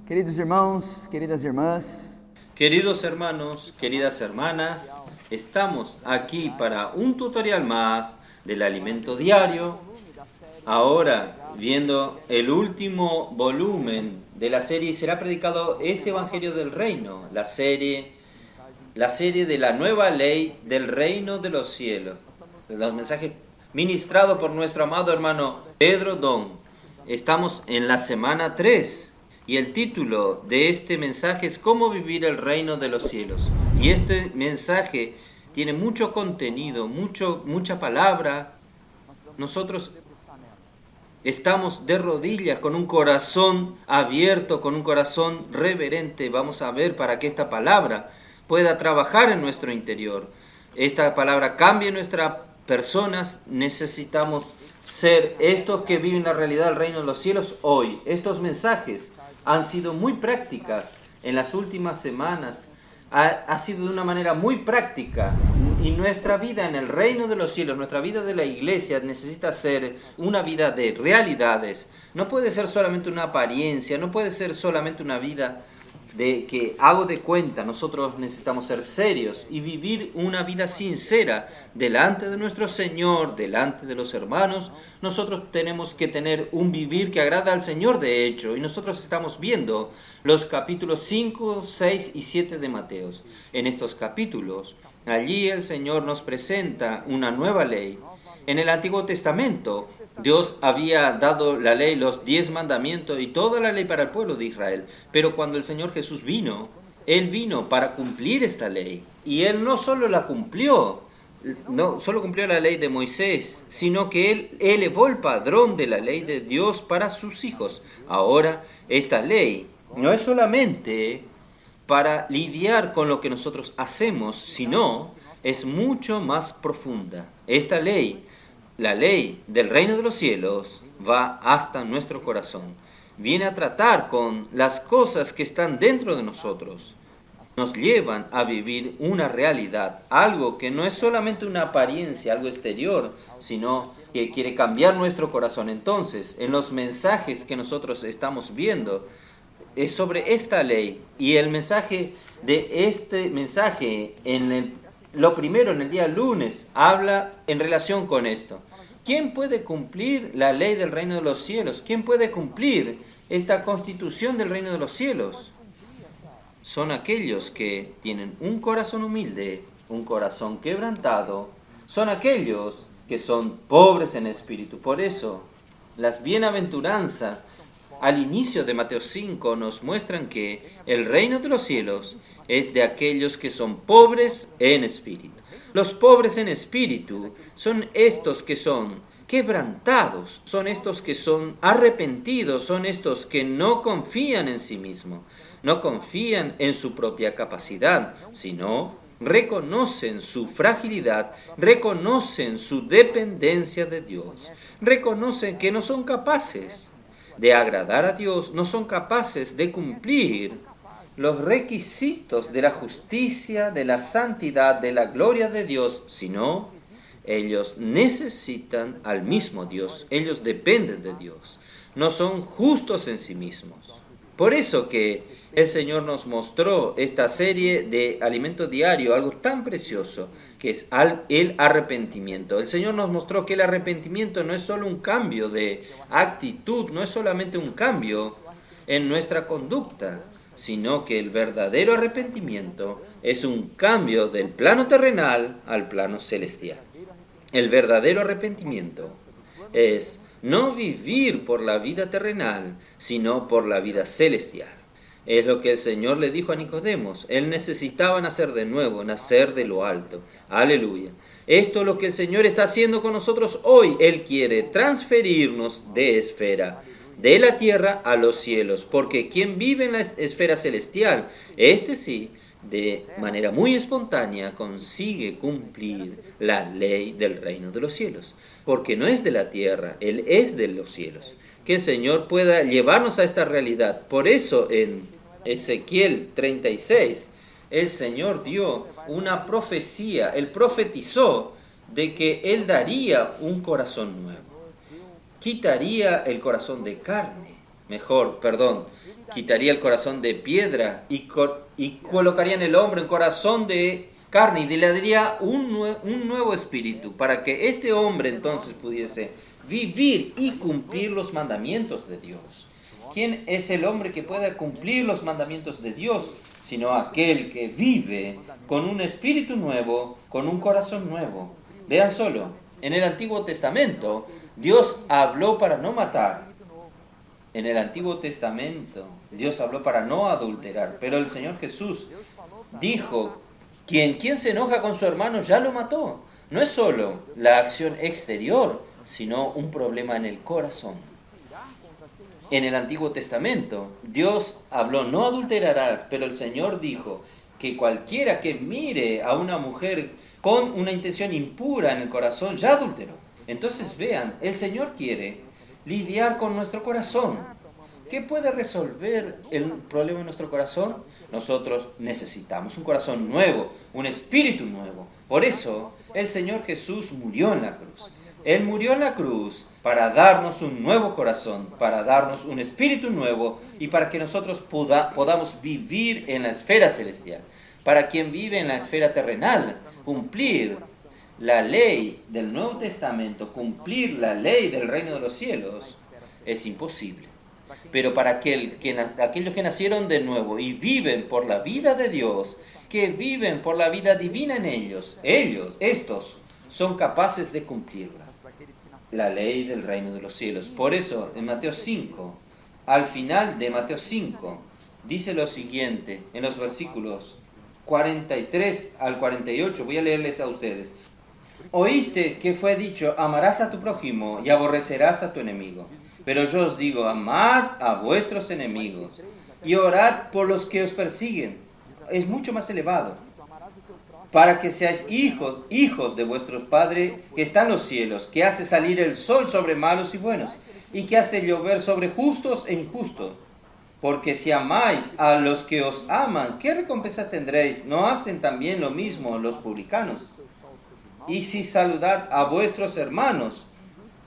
Queridos irmãos, queridas irmãs, Queridos hermanos, queridas hermanas, estamos aquí para un tutorial más del alimento diario. Ahora, viendo el último volumen de la serie, será predicado este Evangelio del Reino, la serie de la nueva ley del reino de los cielos. Los mensajes ministrados por nuestro amado hermano Pedro Don. Estamos en la semana 3. Y el título de este mensaje es ¿Cómo vivir el reino de los cielos? Y este mensaje tiene mucho contenido, mucha palabra. Nosotros estamos de rodillas, con un corazón abierto, con un corazón reverente. Vamos a ver para que esta palabra pueda trabajar en nuestro interior. Esta palabra cambie nuestras personas. Necesitamos ser estos que viven la realidad del reino de los cielos hoy. Estos mensajes han sido muy prácticas en las últimas semanas, ha sido de una manera muy práctica, y nuestra vida en el reino de los cielos, nuestra vida de la iglesia necesita ser una vida de realidades. No puede ser solamente una apariencia, no puede ser solamente una vida de que hago de cuenta. Nosotros necesitamos ser serios y vivir una vida sincera delante de nuestro Señor, delante de los hermanos. Nosotros tenemos que tener un vivir que agrada al Señor, de hecho, y nosotros estamos viendo los capítulos 5, 6 y 7 de Mateo. En estos capítulos, allí el Señor nos presenta una nueva ley. En el Antiguo Testamento, Dios había dado la ley, los 10 mandamientos y toda la ley para el pueblo de Israel. Pero cuando el Señor Jesús vino, Él vino para cumplir esta ley. Y Él no solo la cumplió, no solo cumplió la ley de Moisés, sino que Él elevó el padrón de la ley de Dios para sus hijos. Ahora, esta ley no es solamente para lidiar con lo que nosotros hacemos, sino es mucho más profunda. Esta ley, la ley del reino de los cielos, va hasta nuestro corazón. Viene a tratar con las cosas que están dentro de nosotros. Nos llevan a vivir una realidad, algo que no es solamente una apariencia, algo exterior, sino que quiere cambiar nuestro corazón. Entonces, en los mensajes que nosotros estamos viendo, es sobre esta ley. Y el mensaje de este mensaje, lo primero en el día lunes, habla en relación con esto. ¿Quién puede cumplir la ley del reino de los cielos? ¿Quién puede cumplir esta constitución del reino de los cielos? Son aquellos que tienen un corazón humilde, un corazón quebrantado. Son aquellos que son pobres en espíritu. Por eso, las bienaventuranzas al inicio de Mateo 5 nos muestran que el reino de los cielos es de aquellos que son pobres en espíritu. Los pobres en espíritu son estos que son quebrantados, son estos que son arrepentidos, son estos que no confían en sí mismos, no confían en su propia capacidad, sino reconocen su fragilidad, reconocen su dependencia de Dios, reconocen que no son capaces de agradar a Dios, no son capaces de cumplir los requisitos de la justicia, de la santidad, de la gloria de Dios, sino ellos necesitan al mismo Dios, ellos dependen de Dios, no son justos en sí mismos. Por eso que el Señor nos mostró esta serie de alimento diario, algo tan precioso, que es el arrepentimiento. El Señor nos mostró que el arrepentimiento no es solo un cambio de actitud, no es solamente un cambio en nuestra conducta, sino que el verdadero arrepentimiento es un cambio del plano terrenal al plano celestial. El verdadero arrepentimiento es no vivir por la vida terrenal, sino por la vida celestial. Es lo que el Señor le dijo a Nicodemos. Él necesitaba nacer de nuevo, nacer de lo alto. Aleluya. Esto es lo que el Señor está haciendo con nosotros hoy. Él quiere transferirnos de esfera, de la tierra a los cielos. Porque quien vive en la esfera celestial, este sí, de manera muy espontánea, consigue cumplir la ley del reino de los cielos. Porque no es de la tierra, Él es de los cielos. Que el Señor pueda llevarnos a esta realidad. Por eso en Ezequiel 36, el Señor dio una profecía. Él profetizó de que Él daría un corazón nuevo. Quitaría el corazón de carne quitaría el corazón de piedra y colocaría en el hombre un corazón de carne y le daría un nuevo espíritu para que este hombre entonces pudiese vivir y cumplir los mandamientos de Dios. ¿Quién es el hombre que pueda cumplir los mandamientos de Dios? Sino aquel que vive con un espíritu nuevo, con un corazón nuevo. Vean solo, en el Antiguo Testamento, Dios habló para no matar. En el Antiguo Testamento, Dios habló para no adulterar. Pero el Señor Jesús dijo, quien se enoja con su hermano ya lo mató. No es solo la acción exterior, sino un problema en el corazón. En el Antiguo Testamento, Dios habló, no adulterarás, pero el Señor dijo que cualquiera que mire a una mujer con una intención impura en el corazón, ya adulteró. Entonces vean, el Señor quiere lidiar con nuestro corazón. ¿Qué puede resolver el problema en nuestro corazón? Nosotros necesitamos un corazón nuevo, un espíritu nuevo. Por eso, el Señor Jesús murió en la cruz. Él murió en la cruz para darnos un nuevo corazón, para darnos un espíritu nuevo y para que nosotros podamos vivir en la esfera celestial. Para quien vive en la esfera terrenal, cumplir la ley del Nuevo Testamento, cumplir la ley del reino de los cielos, es imposible. Pero para aquellos que nacieron de nuevo y viven por la vida de Dios, que viven por la vida divina en estos son capaces de cumplirla. La ley del reino de los cielos. Por eso, en Mateo 5, al final de Mateo 5, dice lo siguiente, en los versículos 43 al 48, voy a leerles a ustedes. Oíste que fue dicho, amarás a tu prójimo y aborrecerás a tu enemigo. Pero yo os digo, amad a vuestros enemigos y orad por los que os persiguen. Es mucho más elevado. Para que seáis hijos de vuestro Padre que está en los cielos, que hace salir el sol sobre malos y buenos, y que hace llover sobre justos e injustos. Porque si amáis a los que os aman, ¿qué recompensa tendréis? ¿No hacen también lo mismo los publicanos? Y si saludad a vuestros hermanos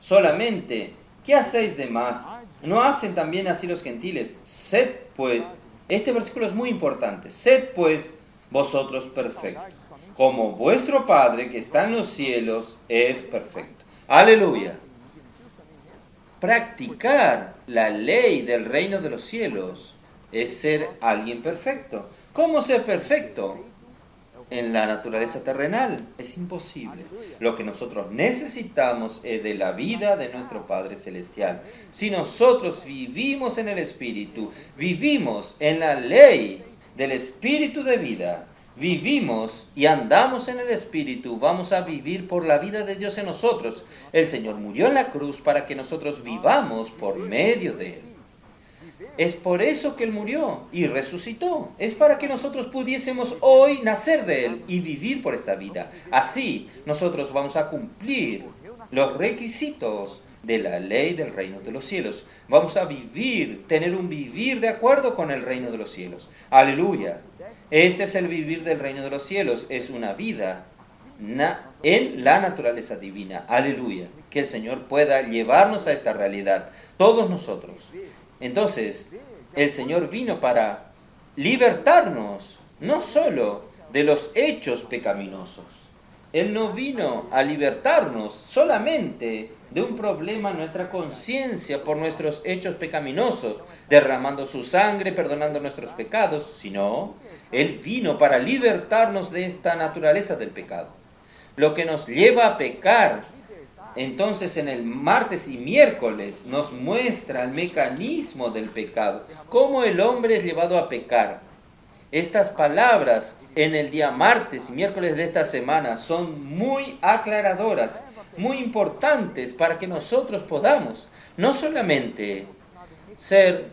solamente, ¿qué hacéis de más? ¿No hacen también así los gentiles? Sed pues, este versículo es muy importante, sed pues vosotros perfectos, como vuestro Padre que está en los cielos es perfecto. Aleluya. Practicar la ley del reino de los cielos es ser alguien perfecto. ¿Cómo ser perfecto? En la naturaleza terrenal es imposible. Lo que nosotros necesitamos es de la vida de nuestro Padre Celestial. Si nosotros vivimos en el Espíritu, vivimos en la ley del Espíritu de vida, vivimos y andamos en el Espíritu, vamos a vivir por la vida de Dios en nosotros. El Señor murió en la cruz para que nosotros vivamos por medio de Él. Es por eso que Él murió y resucitó. Es para que nosotros pudiésemos hoy nacer de Él y vivir por esta vida. Así nosotros vamos a cumplir los requisitos de la ley del reino de los cielos. Vamos a vivir, tener un vivir de acuerdo con el reino de los cielos. Aleluya. Este es el vivir del reino de los cielos. Es una vida en la naturaleza divina. Aleluya. Que el Señor pueda llevarnos a esta realidad. Todos nosotros. Entonces, el Señor vino para libertarnos, no solo de los hechos pecaminosos. Él no vino a libertarnos solamente de un problema en nuestra conciencia por nuestros hechos pecaminosos, derramando su sangre, perdonando nuestros pecados, sino Él vino para libertarnos de esta naturaleza del pecado. Lo que nos lleva a pecar. Entonces en el martes y miércoles nos muestra el mecanismo del pecado, cómo el hombre es llevado a pecar. Estas palabras en el día martes y miércoles de esta semana son muy aclaradoras, muy importantes para que nosotros podamos no solamente ser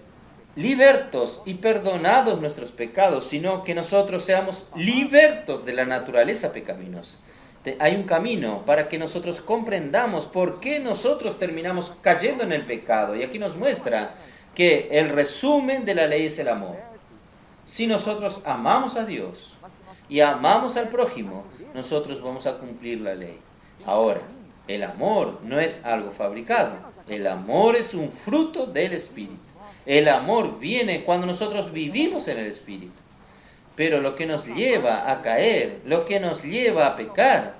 libertos y perdonados nuestros pecados, sino que nosotros seamos libertos de la naturaleza pecaminosa. Hay un camino para que nosotros comprendamos por qué nosotros terminamos cayendo en el pecado. Y aquí nos muestra que el resumen de la ley es el amor. Si nosotros amamos a Dios y amamos al prójimo, nosotros vamos a cumplir la ley. Ahora, el amor no es algo fabricado. El amor es un fruto del Espíritu. El amor viene cuando nosotros vivimos en el Espíritu. Pero lo que nos lleva a caer, lo que nos lleva a pecar,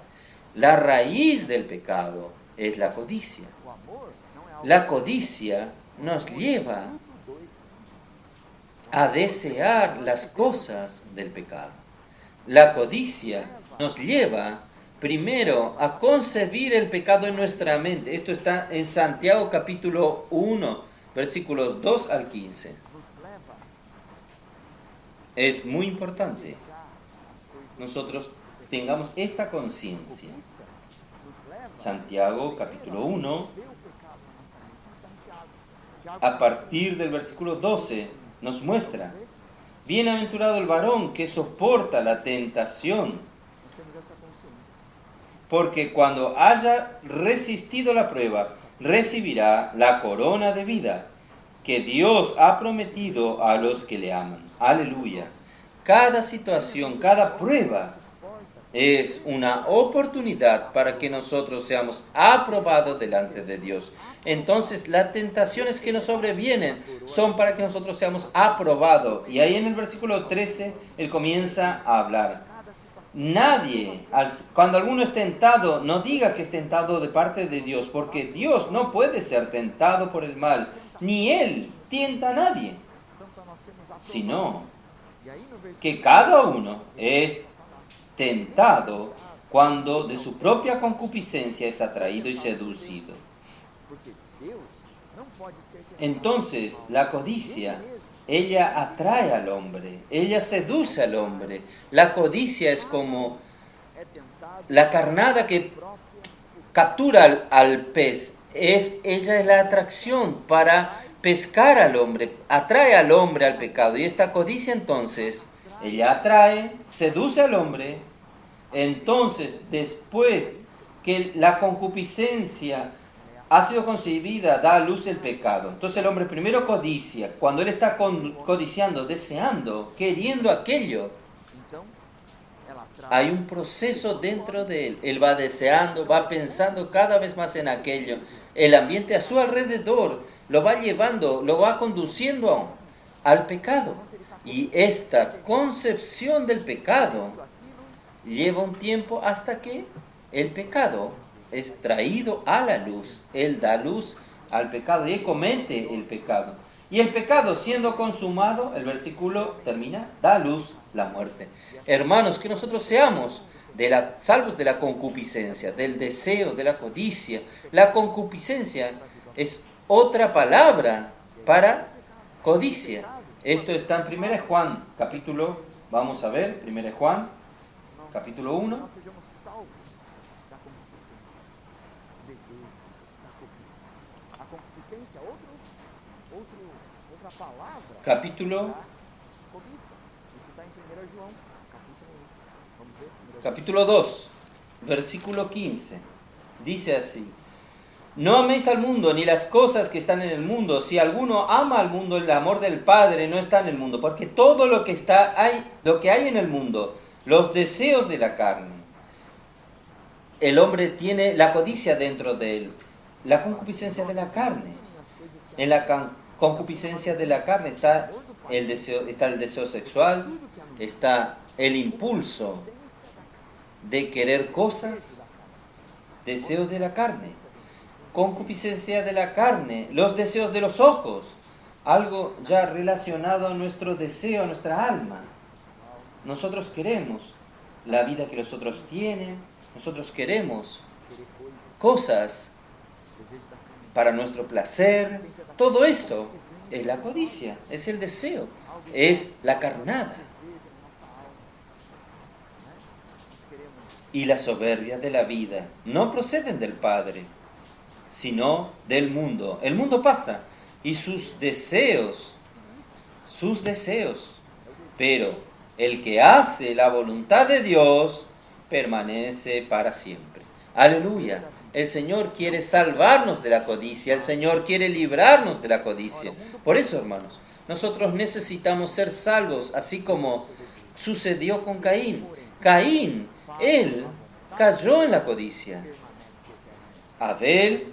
la raíz del pecado es la codicia. La codicia nos lleva a desear las cosas del pecado. La codicia nos lleva primero a concebir el pecado en nuestra mente. Esto está en Santiago capítulo 1, versículos 2 al 15. Es muy importante nosotros tengamos esta conciencia. Santiago capítulo 1, a partir del versículo 12, nos muestra: bienaventurado el varón que soporta la tentación, porque cuando haya resistido la prueba, recibirá la corona de vida que Dios ha prometido a los que le aman. Aleluya. Cada situación, cada prueba es una oportunidad para que nosotros seamos aprobados delante de Dios. Entonces, las tentaciones que nos sobrevienen son para que nosotros seamos aprobados. Y ahí en el versículo 13, él comienza a hablar. Nadie, cuando alguno es tentado, no diga que es tentado de parte de Dios, porque Dios no puede ser tentado por el mal, ni Él tienta a nadie, sino que cada uno es tentado cuando de su propia concupiscencia es atraído y seducido. Entonces, la codicia, ella atrae al hombre, ella seduce al hombre. La codicia es como la carnada que captura al pez. Ella es la atracción para pescar al hombre, atrae al hombre al pecado. Y esta codicia entonces, ella atrae, seduce al hombre. Entonces, después que la concupiscencia ha sido concebida, da a luz el pecado. Entonces el hombre primero codicia. Cuando él está codiciando, deseando, queriendo aquello, hay un proceso dentro de él. Él va deseando, va pensando cada vez más en aquello. El ambiente a su alrededor lo va llevando, lo va conduciendo al pecado. Y esta concepción del pecado lleva un tiempo hasta que el pecado es traído a la luz. Él da luz al pecado y él comete el pecado. Y el pecado siendo consumado, el versículo termina, da a luz la muerte. Hermanos, que nosotros seamos salvos de la concupiscencia, del deseo, de la codicia. La concupiscencia es otra palabra para codicia. Esto está en 1 Juan, capítulo, vamos a ver, 1 Juan, capítulo 1. Capítulo 2, versículo 15. Dice así: no améis al mundo ni las cosas que están en el mundo. Si alguno ama al mundo, el amor del Padre no está en el mundo. Porque todo lo que hay en el mundo, los deseos de la carne, el hombre tiene la codicia dentro de él, la concupiscencia de la carne. En la concupiscencia de la carne está el deseo sexual, está el impulso de querer cosas, deseos de la carne. Concupiscencia de la carne, los deseos de los ojos, algo ya relacionado a nuestro deseo, a nuestra alma. Nosotros queremos la vida que los otros tienen, nosotros queremos cosas para nuestro placer. Todo esto es la codicia, es el deseo, es la carnada. Y la soberbia de la vida no proceden del Padre, sino del mundo. El mundo pasa y sus deseos, pero el que hace la voluntad de Dios permanece para siempre. Aleluya. El Señor quiere salvarnos de la codicia, el Señor quiere librarnos de la codicia. Por eso, hermanos, nosotros necesitamos ser salvos, así como sucedió con Caín. Caín, él cayó en la codicia. Abel,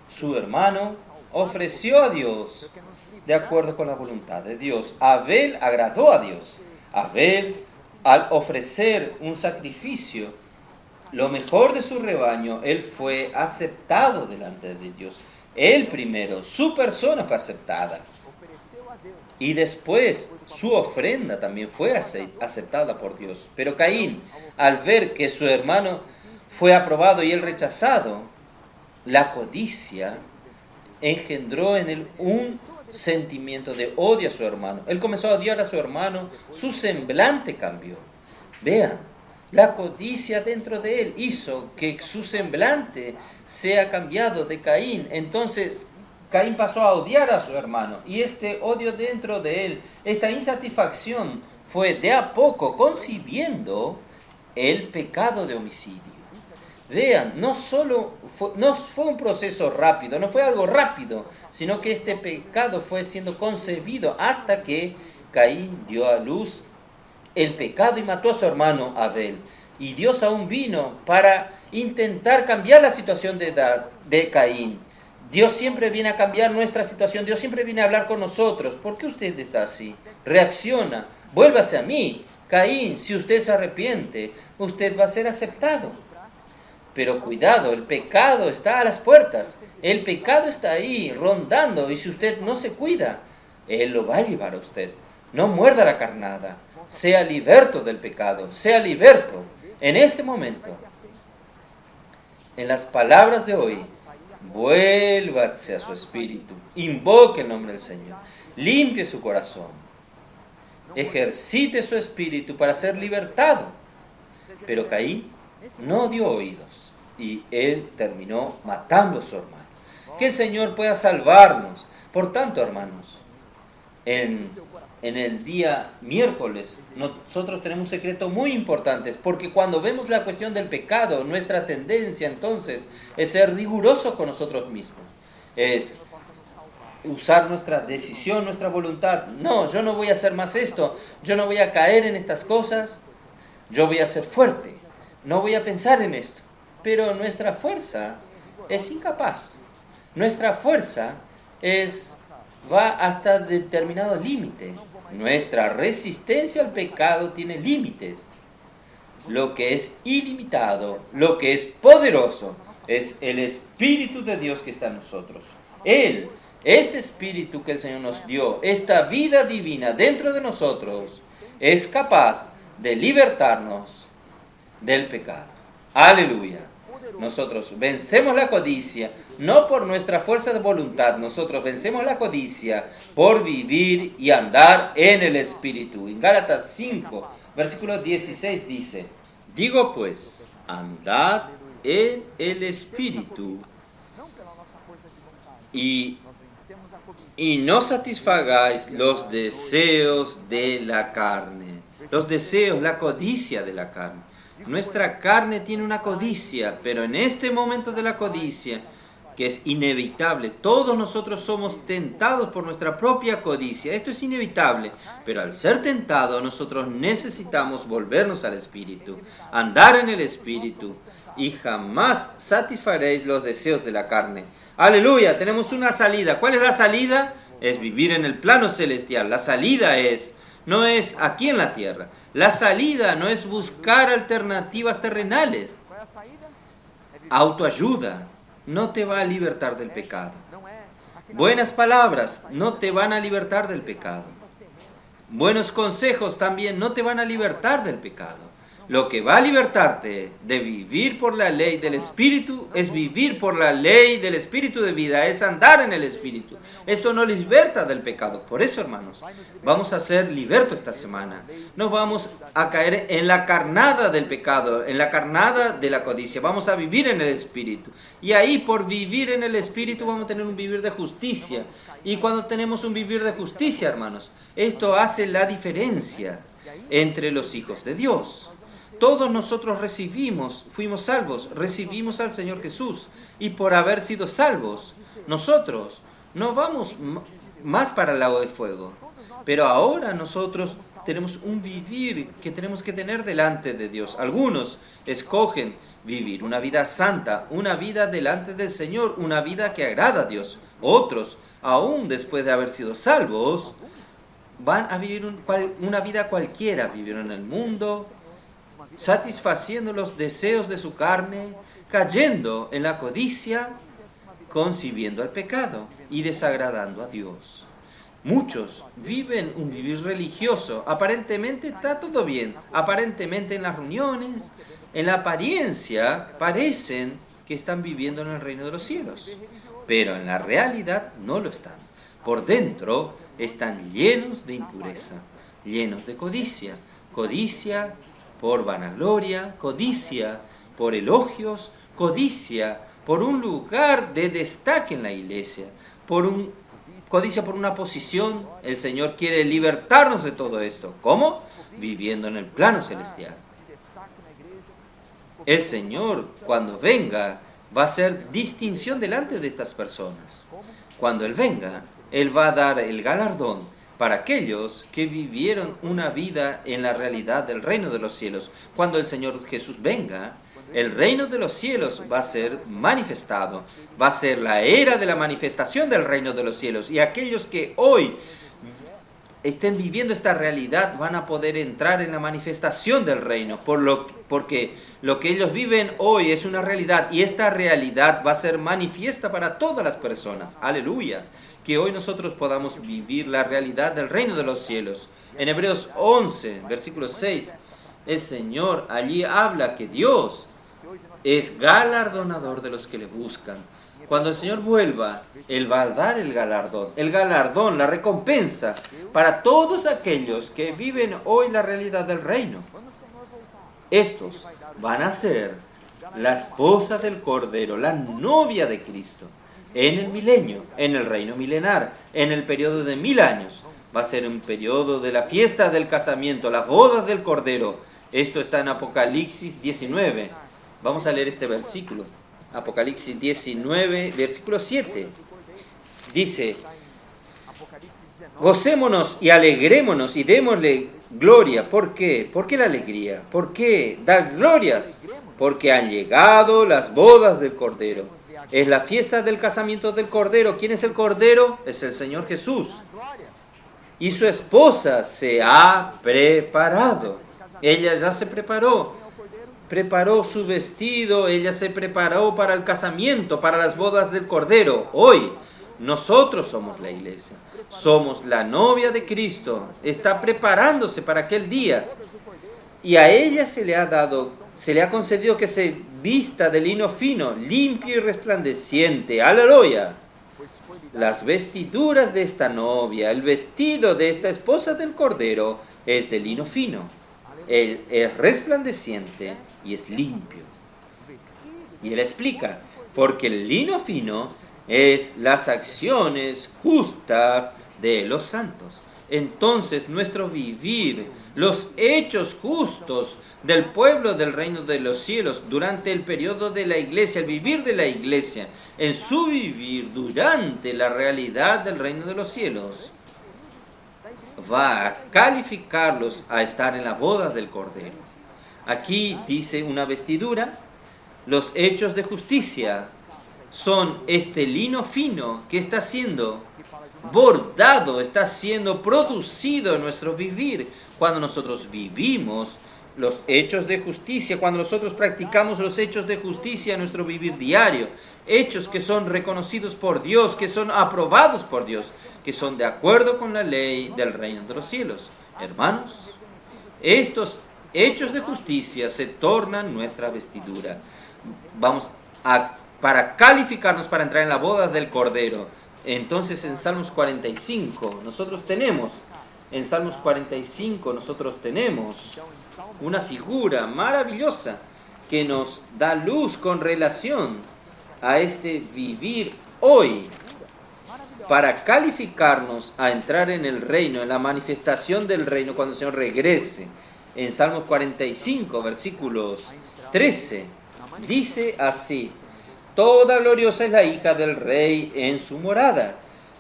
su hermano, ofreció a Dios de acuerdo con la voluntad de Dios. Abel agradó a Dios. Abel, al ofrecer un sacrificio, lo mejor de su rebaño, él fue aceptado delante de Dios. Él primero, su persona fue aceptada. Y después su ofrenda también fue aceptada por Dios. Pero Caín, al ver que su hermano fue aprobado y él rechazado, la codicia engendró en él un sentimiento de odio a su hermano. Él comenzó a odiar a su hermano, su semblante cambió. Vean, la codicia dentro de él hizo que su semblante sea cambiado de Caín. Entonces Caín pasó a odiar a su hermano, y este odio dentro de él, esta insatisfacción, fue de a poco concibiendo el pecado de homicidio. Vean, no fue un proceso rápido, no fue algo rápido, sino que este pecado fue siendo concebido hasta que Caín dio a luz el pecado y mató a su hermano Abel. Y Dios aún vino para intentar cambiar la situación de Caín. Dios siempre viene a cambiar nuestra situación, Dios siempre viene a hablar con nosotros. ¿Por qué usted está así? Reacciona, vuélvase a mí. Caín, si usted se arrepiente, usted va a ser aceptado. Pero cuidado, el pecado está a las puertas, el pecado está ahí rondando, y si usted no se cuida, Él lo va a llevar a usted. No muerda la carnada, sea liberto del pecado, sea liberto en este momento. En las palabras de hoy, vuélvase a su espíritu, invoque el nombre del Señor, limpie su corazón, ejercite su espíritu para ser libertado. Pero Caín no dio oídos y él terminó matando a su hermano. Que el Señor pueda salvarnos. Por tanto, hermanos, en el día miércoles nosotros tenemos un secreto muy importante, porque cuando vemos la cuestión del pecado, nuestra tendencia entonces es ser rigurosos con nosotros mismos, es usar nuestra decisión, nuestra voluntad. No, yo no voy a hacer más esto, yo no voy a caer en estas cosas, yo voy a ser fuerte, no voy a pensar en esto. Pero nuestra fuerza es incapaz, nuestra fuerza va hasta determinado límite. Nuestra resistencia al pecado tiene límites. Lo que es ilimitado, lo que es poderoso, es el Espíritu de Dios que está en nosotros. Él, este Espíritu que el Señor nos dio, esta vida divina dentro de nosotros, es capaz de libertarnos del pecado. Aleluya. Nosotros vencemos la codicia, no por nuestra fuerza de voluntad, nosotros vencemos la codicia por vivir y andar en el Espíritu. En Gálatas 5, versículo 16 dice: digo pues, andad en el Espíritu y no satisfagáis los deseos de la carne. Los deseos, la codicia de la carne. Nuestra carne tiene una codicia, pero en este momento de la codicia, que es inevitable, todos nosotros somos tentados por nuestra propia codicia. Esto es inevitable, pero al ser tentados nosotros necesitamos volvernos al Espíritu, andar en el Espíritu, y jamás satisfaréis los deseos de la carne. Aleluya, tenemos una salida. ¿Cuál es la salida? Es vivir en el plano celestial. La salida no es aquí en la tierra. La salida no es buscar alternativas terrenales. Autoayuda no te va a libertar del pecado. Buenas palabras no te van a libertar del pecado. Buenos consejos también no te van a libertar del pecado. Lo que va a libertarte de vivir por la ley del Espíritu es vivir por la ley del Espíritu de vida, es andar en el Espíritu. Esto nos liberta del pecado. Por eso, hermanos, vamos a ser libertos esta semana. No vamos a caer en la carnada del pecado, en la carnada de la codicia. Vamos a vivir en el Espíritu. Y ahí, por vivir en el Espíritu, vamos a tener un vivir de justicia. Y cuando tenemos un vivir de justicia, hermanos, esto hace la diferencia entre los hijos de Dios. Todos nosotros fuimos salvos, recibimos al Señor Jesús, y por haber sido salvos, nosotros no vamos más para el lago de fuego. Pero ahora nosotros tenemos un vivir que tenemos que tener delante de Dios. Algunos escogen vivir una vida santa, una vida delante del Señor, una vida que agrada a Dios. Otros, aún después de haber sido salvos, van a vivir una vida cualquiera. Vivieron en el mundo, satisfaciendo los deseos de su carne, cayendo en la codicia, concibiendo el pecado y desagradando a Dios. Muchos viven un vivir religioso. Aparentemente está todo bien. Aparentemente en las reuniones, en la apariencia, parecen que están viviendo en el reino de los cielos. Pero en la realidad no lo están. Por dentro están llenos de impureza, llenos de codicia. Codicia por vanagloria, codicia por elogios, codicia por un lugar de destaque en la iglesia, codicia por una posición. El Señor quiere libertarnos de todo esto. ¿Cómo? Viviendo en el plano celestial. El Señor, cuando venga, va a hacer distinción delante de estas personas. Cuando Él venga, Él va a dar el galardón para aquellos que vivieron una vida en la realidad del reino de los cielos. Cuando el Señor Jesús venga, el reino de los cielos va a ser manifestado. Va a ser la era de la manifestación del reino de los cielos. Y aquellos que hoy estén viviendo esta realidad van a poder entrar en la manifestación del reino. Porque lo que ellos viven hoy es una realidad. Y esta realidad va a ser manifiesta para todas las personas. Aleluya. Que hoy nosotros podamos vivir la realidad del reino de los cielos. En Hebreos 11, versículo 6, el Señor allí habla que Dios es galardonador de los que le buscan. Cuando el Señor vuelva, Él va a dar el galardón, la recompensa para todos aquellos que viven hoy la realidad del reino. Estos van a ser la esposa del Cordero, la novia de Cristo. En el milenio, en el reino milenar, en el periodo de 1000 años. Va a ser un periodo de la fiesta del casamiento, las bodas del Cordero. Esto está en Apocalipsis 19. Vamos a leer este versículo. Apocalipsis 19, versículo 7. Dice: gocémonos y alegrémonos y démosle gloria. ¿Por qué? ¿Por qué la alegría? ¿Por qué dar glorias? Porque han llegado las bodas del Cordero. Es la fiesta del casamiento del Cordero. ¿Quién es el Cordero? Es el Señor Jesús. Y su esposa se ha preparado. Ella ya se preparó. Preparó su vestido. Ella se preparó para el casamiento, para las bodas del Cordero. Hoy, nosotros somos la iglesia. Somos la novia de Cristo. Está preparándose para aquel día. Y a ella se le ha concedido que se vista de lino fino, limpio y resplandeciente. ¡Aleluya! Las vestiduras de esta novia, el vestido de esta esposa del Cordero es de lino fino. Él es resplandeciente y es limpio. Y él explica, porque el lino fino es las acciones justas de los santos. Entonces nuestro vivir, los hechos justos del pueblo del reino de los cielos durante el periodo de la iglesia, el vivir de la iglesia, en su vivir durante la realidad del reino de los cielos, va a calificarlos a estar en la boda del Cordero. Aquí dice una vestidura, los hechos de justicia son este lino fino que está siendo bordado, está siendo producido en nuestro vivir. Cuando nosotros vivimos los hechos de justicia, cuando nosotros practicamos los hechos de justicia en nuestro vivir diario, hechos que son reconocidos por Dios, que son aprobados por Dios, que son de acuerdo con la ley del reino de los cielos. Hermanos, estos hechos de justicia se tornan nuestra vestidura. Para calificarnos para entrar en la boda del Cordero. Entonces en Salmos 45 nosotros tenemos una figura maravillosa que nos da luz con relación a este vivir hoy para calificarnos a entrar en el reino, en la manifestación del reino cuando el Señor regrese. En Salmos 45, versículos 13, dice así: toda gloriosa es la hija del rey en su morada,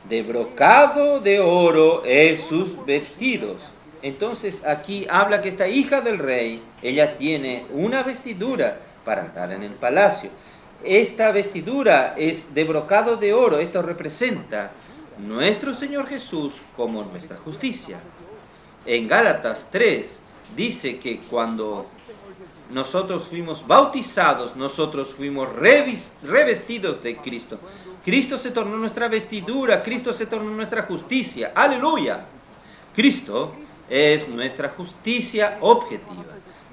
de brocado de oro es sus vestidos. Entonces aquí habla que esta hija del rey, ella tiene una vestidura para entrar en el palacio. esta vestidura es de brocado de oro. Esto representa nuestro Señor Jesús como nuestra justicia. En Gálatas 3 dice que cuando nosotros fuimos bautizados, nosotros fuimos revestidos de Cristo. Cristo se tornó nuestra vestidura, Cristo se tornó nuestra justicia. ¡Aleluya! Cristo es nuestra justicia objetiva.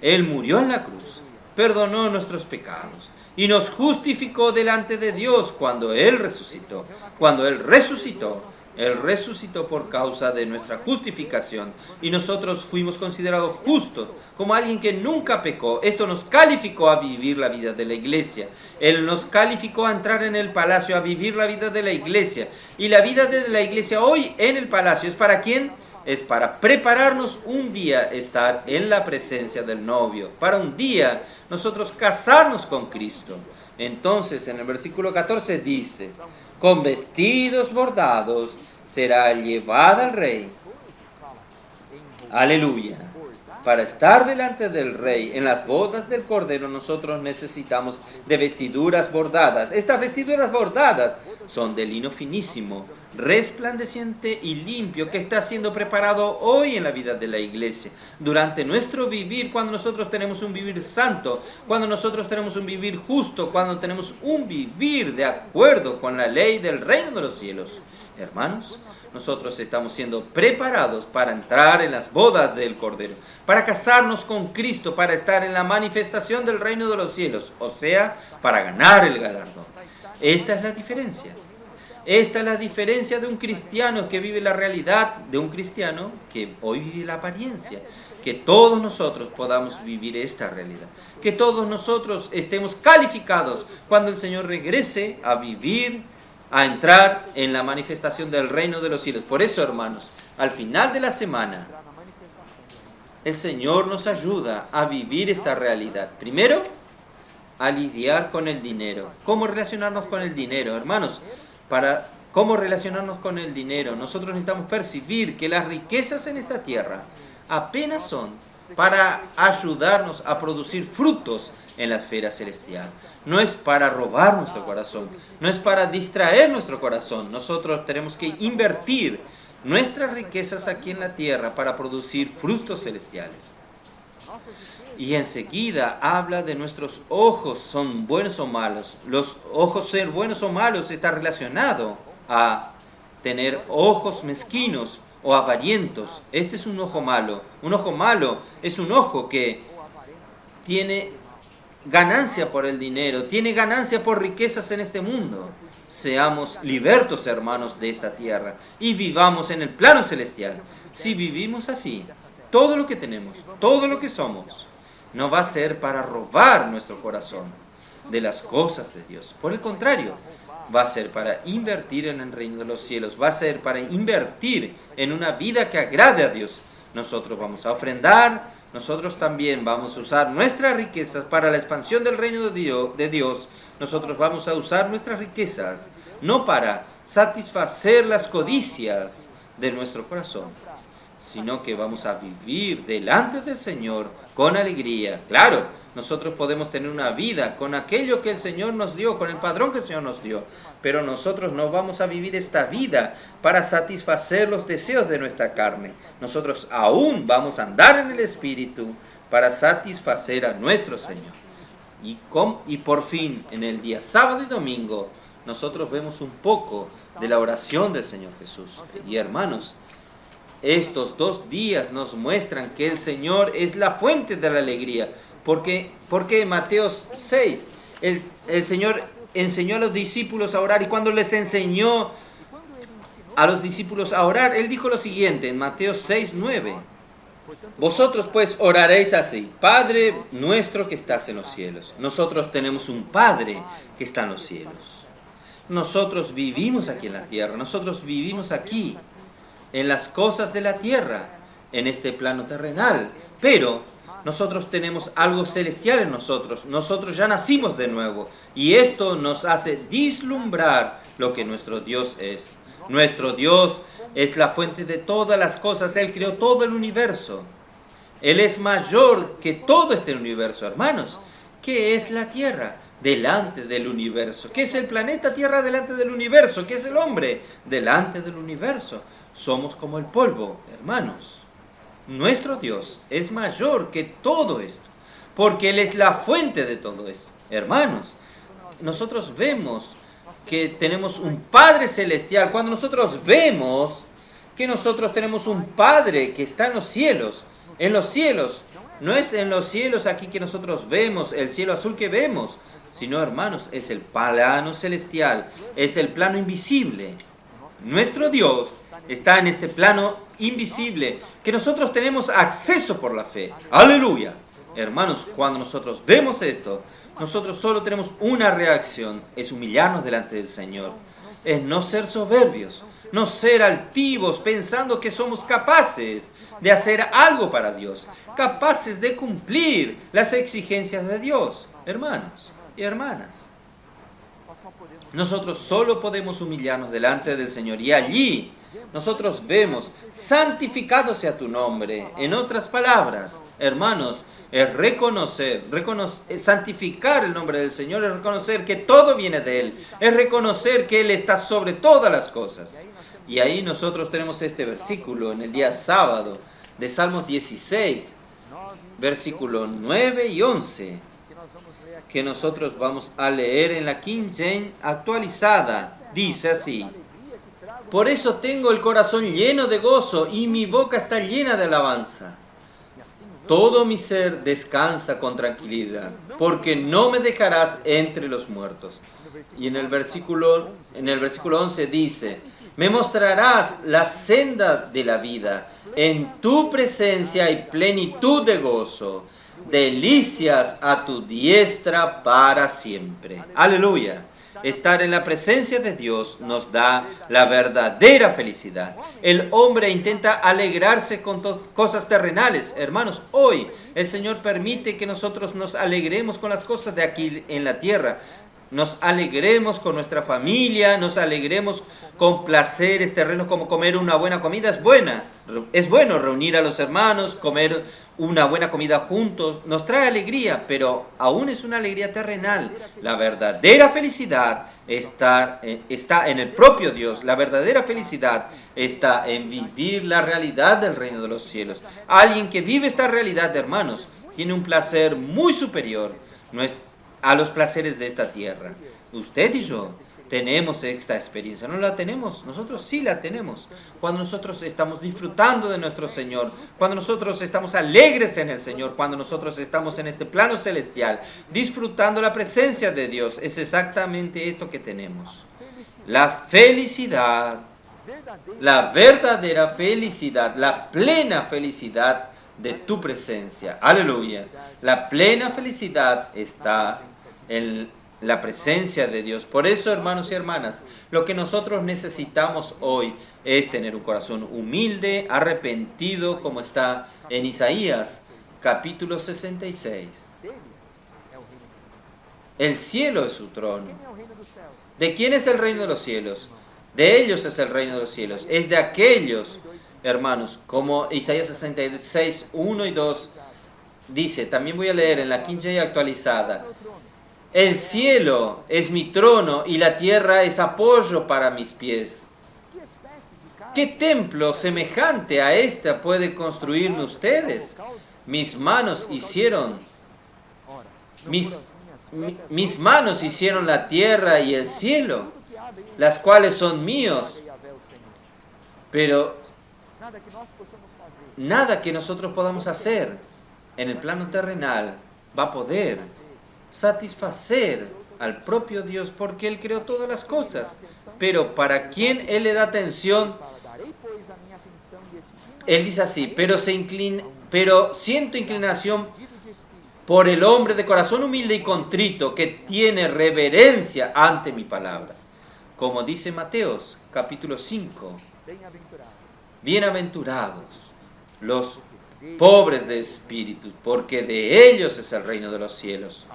Él murió en la cruz, perdonó nuestros pecados y nos justificó delante de Dios cuando Él resucitó. Cuando Él resucitó por causa de nuestra justificación y nosotros fuimos considerados justos como alguien que nunca pecó. Esto nos calificó a vivir la vida de la iglesia. Él nos calificó a entrar en el palacio, a vivir la vida de la iglesia. Y la vida de la iglesia hoy en el palacio, ¿es para quién? Es para prepararnos un día estar en la presencia del novio, para un día nosotros casarnos con Cristo. Entonces en el versículo 14 dice: con vestidos bordados será llevada al rey. Aleluya. Para estar delante del rey en las bodas del Cordero nosotros necesitamos de vestiduras bordadas. Estas vestiduras bordadas son de lino finísimo, resplandeciente y limpio, que está siendo preparado hoy en la vida de la iglesia. Durante nuestro vivir, cuando nosotros tenemos un vivir santo, cuando nosotros tenemos un vivir justo, cuando tenemos un vivir de acuerdo con la ley del reino de los cielos. Hermanos, nosotros estamos siendo preparados para entrar en las bodas del Cordero, para casarnos con Cristo, para estar en la manifestación del reino de los cielos, o sea, para ganar el galardón. Esta es la diferencia. Esta es la diferencia de un cristiano que vive la realidad, de un cristiano que hoy vive la apariencia. Que todos nosotros podamos vivir esta realidad. Que todos nosotros estemos calificados cuando el Señor regrese a vivir, a entrar en la manifestación del reino de los cielos. Por eso, hermanos, al final de la semana, el Señor nos ayuda a vivir esta realidad. Primero, a lidiar con el dinero. ¿Cómo relacionarnos con el dinero, hermanos? Para cómo relacionarnos con el dinero, nosotros necesitamos percibir que las riquezas en esta tierra apenas son para ayudarnos a producir frutos en la esfera celestial. No es para robar nuestro corazón, no es para distraer nuestro corazón. Nosotros tenemos que invertir nuestras riquezas aquí en la tierra para producir frutos celestiales. Y enseguida habla de nuestros ojos, son buenos o malos. Los ojos ser buenos o malos está relacionado a tener ojos mezquinos o avarientos. Este es un ojo malo. Un ojo malo es un ojo que tiene ganancia por el dinero, tiene ganancia por riquezas en este mundo. Seamos libertos, hermanos, de esta tierra y vivamos en el plano celestial. Si vivimos así, todo lo que tenemos, todo lo que somos, no va a ser para robar nuestro corazón de las cosas de Dios. Por el contrario, va a ser para invertir en el reino de los cielos, va a ser para invertir en una vida que agrade a Dios. Nosotros vamos a ofrendar, nosotros también vamos a usar nuestras riquezas para la expansión del reino de Dios. Nosotros vamos a usar nuestras riquezas no para satisfacer las codicias de nuestro corazón, sino que vamos a vivir delante del Señor con alegría. Claro, nosotros podemos tener una vida con aquello que el Señor nos dio, con el padrón que el Señor nos dio, pero nosotros no vamos a vivir esta vida para satisfacer los deseos de nuestra carne. Nosotros aún vamos a andar en el Espíritu para satisfacer a nuestro Señor. Y por fin, en el día sábado y domingo, nosotros vemos un poco de la oración del Señor Jesús. Y hermanos, estos 2 días nos muestran que el Señor es la fuente de la alegría. Porque en Mateo 6 el Señor enseñó a los discípulos a orar, y cuando les enseñó a los discípulos a orar, Él dijo lo siguiente en Mateo 6:9: vosotros pues oraréis así: Padre nuestro que estás en los cielos. Nosotros tenemos un Padre que está en los cielos. Nosotros vivimos aquí en la tierra, nosotros vivimos aquí en las cosas de la tierra, en este plano terrenal, pero nosotros tenemos algo celestial en nosotros. Nosotros ya nacimos de nuevo y esto nos hace vislumbrar lo que nuestro Dios es. Nuestro Dios es la fuente de todas las cosas. Él creó todo el universo. Él es mayor que todo este universo, hermanos. ¿Qué es la Tierra? Delante del universo. ¿Qué es el planeta Tierra delante del universo? ¿Qué es el hombre delante del universo? Somos como el polvo, hermanos. Nuestro Dios es mayor que todo esto, porque Él es la fuente de todo esto. Hermanos, nosotros vemos que tenemos un Padre Celestial. Cuando nosotros vemos que nosotros tenemos un Padre que está en los cielos, no es en los cielos aquí que nosotros vemos, el cielo azul que vemos, sino, hermanos, es el plano celestial, es el plano invisible. Nuestro Dios está en este plano invisible que nosotros tenemos acceso por la fe. ¡Aleluya! Hermanos, cuando nosotros vemos esto, nosotros solo tenemos una reacción, es humillarnos delante del Señor. Es no ser soberbios, no ser altivos pensando que somos capaces de hacer algo para Dios, capaces de cumplir las exigencias de Dios. Hermanos y hermanas, nosotros solo podemos humillarnos delante del Señor y allí nosotros vemos, santificado sea tu nombre. En otras palabras, hermanos, es santificar el nombre del Señor, es reconocer que todo viene de Él, es reconocer que Él está sobre todas las cosas. Y ahí nosotros tenemos este versículo en el día sábado de Salmos 16, versículo 9 y 11, que nosotros vamos a leer en la King James actualizada. Dice así: por eso tengo el corazón lleno de gozo y mi boca está llena de alabanza. Todo mi ser descansa con tranquilidad, porque no me dejarás entre los muertos. Y en el versículo 11 dice: me mostrarás la senda de la vida. En tu presencia hay plenitud de gozo. Delicias a tu diestra para siempre. Aleluya. Estar en la presencia de Dios nos da la verdadera felicidad. El hombre intenta alegrarse con cosas terrenales. Hermanos, hoy el Señor permite que nosotros nos alegremos con las cosas de aquí en la tierra. Nos alegremos con nuestra familia, nos alegremos con placeres terrenos como comer una buena comida. Es bueno reunir a los hermanos, comer una buena comida juntos, nos trae alegría, pero aún es una alegría terrenal. La verdadera felicidad está en el propio Dios. La verdadera felicidad está en vivir la realidad del reino de los cielos. Alguien que vive esta realidad, hermanos, tiene un placer muy superior a los placeres de esta tierra. Usted y yo tenemos esta experiencia. ¿No la tenemos? Nosotros sí la tenemos. Cuando nosotros estamos disfrutando de nuestro Señor, cuando nosotros estamos alegres en el Señor, cuando nosotros estamos en este plano celestial, disfrutando la presencia de Dios, es exactamente esto que tenemos. La felicidad, la verdadera felicidad, la plena felicidad de tu presencia. Aleluya. La plena felicidad está en la presencia de Dios. Por eso, hermanos y hermanas, lo que nosotros necesitamos hoy es tener un corazón humilde, arrepentido, como está en Isaías capítulo 66. El cielo es su trono. ¿De quién es el reino de los cielos? De ellos es el reino de los cielos. Es de aquellos, hermanos, como Isaías 66, 1 y 2 dice. También voy a leer en la King James actualizada: el cielo es mi trono y la tierra es apoyo para mis pies. ¿Qué templo semejante a esta puede construirme ustedes? Mis manos hicieron la tierra y el cielo, las cuales son míos. Pero nada que nosotros podamos hacer en el plano terrenal va a poder satisfacer al propio Dios, porque Él creó todas las cosas. Pero para quien Él le da atención, Él dice así: pero siento inclinación por el hombre de corazón humilde y contrito, que tiene reverencia ante mi palabra. Como dice Mateos capítulo 5, bienaventurados los pobres de espíritu, porque de ellos es el reino de los cielos.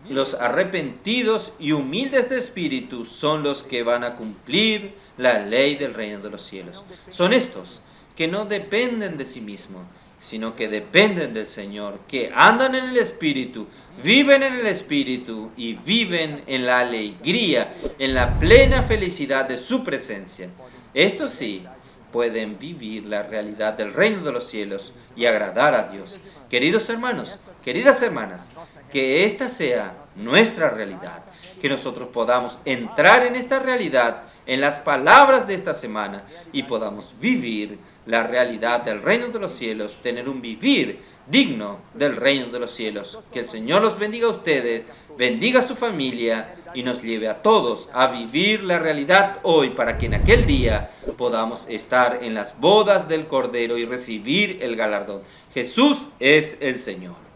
Los arrepentidos y humildes de espíritu son los que van a cumplir la ley del reino de los cielos. Son estos que no dependen de sí mismos, sino que dependen del Señor, que andan en el Espíritu, viven en el Espíritu y viven en la alegría, en la plena felicidad de su presencia. Estos sí pueden vivir la realidad del reino de los cielos y agradar a Dios. Queridos hermanos, queridas hermanas, que esta sea nuestra realidad, que nosotros podamos entrar en esta realidad, en las palabras de esta semana, y podamos vivir la realidad del reino de los cielos, tener un vivir digno del reino de los cielos. Que el Señor los bendiga a ustedes, bendiga a su familia y nos lleve a todos a vivir la realidad hoy, para que en aquel día podamos estar en las bodas del Cordero y recibir el galardón. Jesús es el Señor.